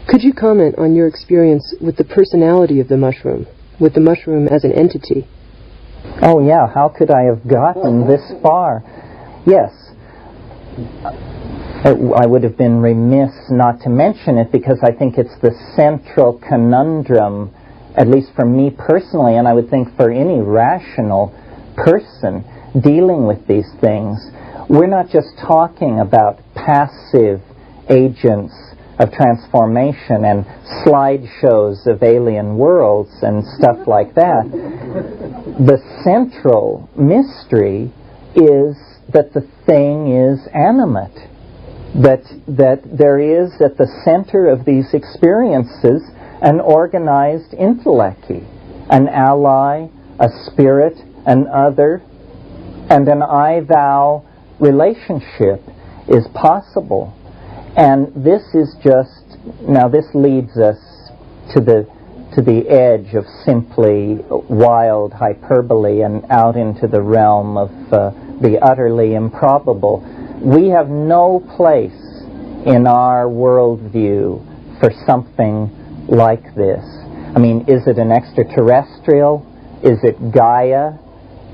Could you comment on your experience with the personality of the mushroom, with the mushroom as an entity? Oh yeah, how could I have gotten this far? Yes. I would have been remiss not to mention it because I think it's the central conundrum, at least for me personally, and I would think for any rational person dealing with these things. We're not just talking about passive agents of transformation and slideshows of alien worlds and stuff like that. The central mystery is that the thing is animate, that there is at the center of these experiences an organized intellecty, an ally, a spirit, an other, and an I-thou relationship is possible. And this is just, now this leads us to the edge of simply wild hyperbole and out into the realm of the utterly improbable. We have no place in our worldview for something like this. I mean, is it an extraterrestrial? Is it Gaia?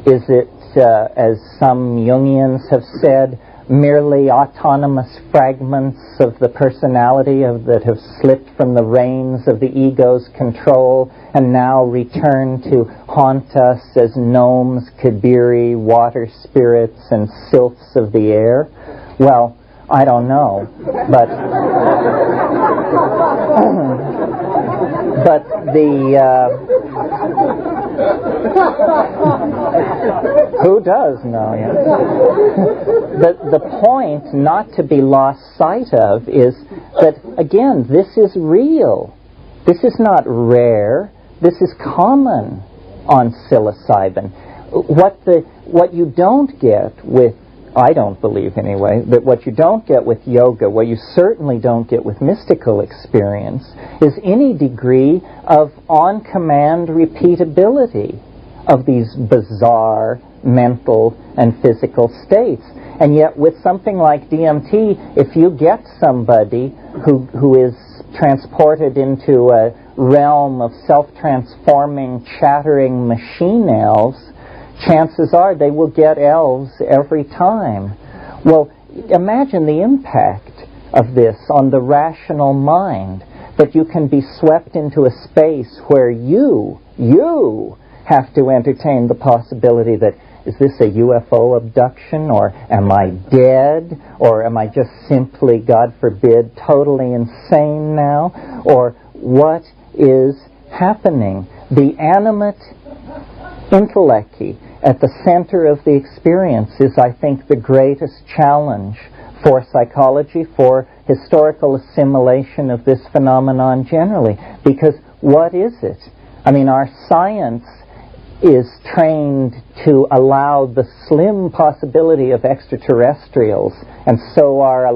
Is it, as some Jungians have said, merely autonomous fragments of the personality that have slipped from the reins of the ego's control and now return to haunt us as gnomes, kibiri, water spirits, and sylphs of the air? Well, I don't know, but but who does know? Yeah. The point not to be lost sight of is that, again, this is real. This is not rare. This is common on psilocybin. What you don't get with, I don't believe anyway, that what you don't get with yoga, what you certainly don't get with mystical experience, is any degree of on-command repeatability of these bizarre mental and physical states. And yet with something like DMT, if you get somebody who is transported into a realm of self-transforming, chattering machine elves, chances are they will get elves every time. Well, imagine the impact of this on the rational mind, that you can be swept into a space where you have to entertain the possibility that, is this a UFO abduction, or am I dead, or am I just simply, God forbid, totally insane now, or what is happening? The animate intellecty at the center of the experience is, I think, the greatest challenge for psychology, for historical assimilation of this phenomenon generally. Because what is it? I mean, our science is trained to allow the slim possibility of extraterrestrials, and so our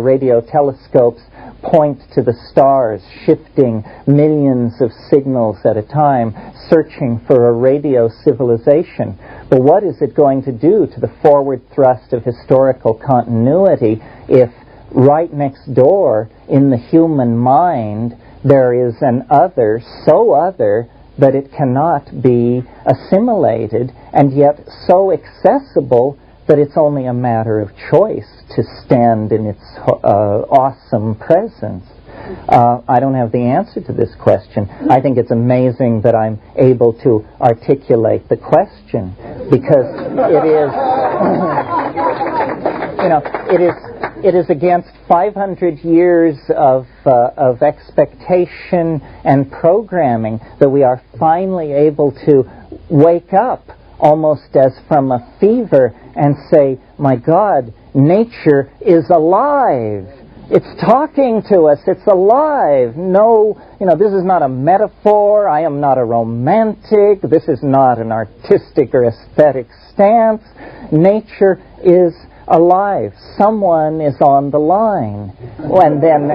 radio telescopes point to the stars, shifting millions of signals at a time, searching for a radio civilization. But what is it going to do to the forward thrust of historical continuity if right next door in the human mind there is an other, so other that it cannot be assimilated, and yet so accessible that it's only a matter of choice to stand in its awesome presence? I don't have the answer to this question. I think it's amazing that I'm able to articulate the question, because it is against 500 years of expectation and programming that we are finally able to wake up almost as from a fever and say, my God, nature is alive. It's talking to us. It's alive. No, this is not a metaphor. I am not a romantic. This is not an artistic or aesthetic stance. Nature is alive. Someone is on the line. And then,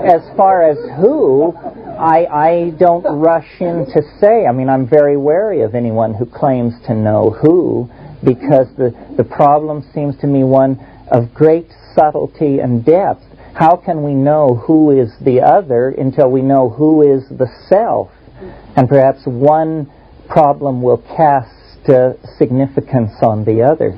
as far as who, I don't rush in to say. I mean, I'm very wary of anyone who claims to know who, because the problem seems to me one of great subtlety and depth. How can we know who is the other until we know who is the self? And perhaps one problem will cast significance on the other.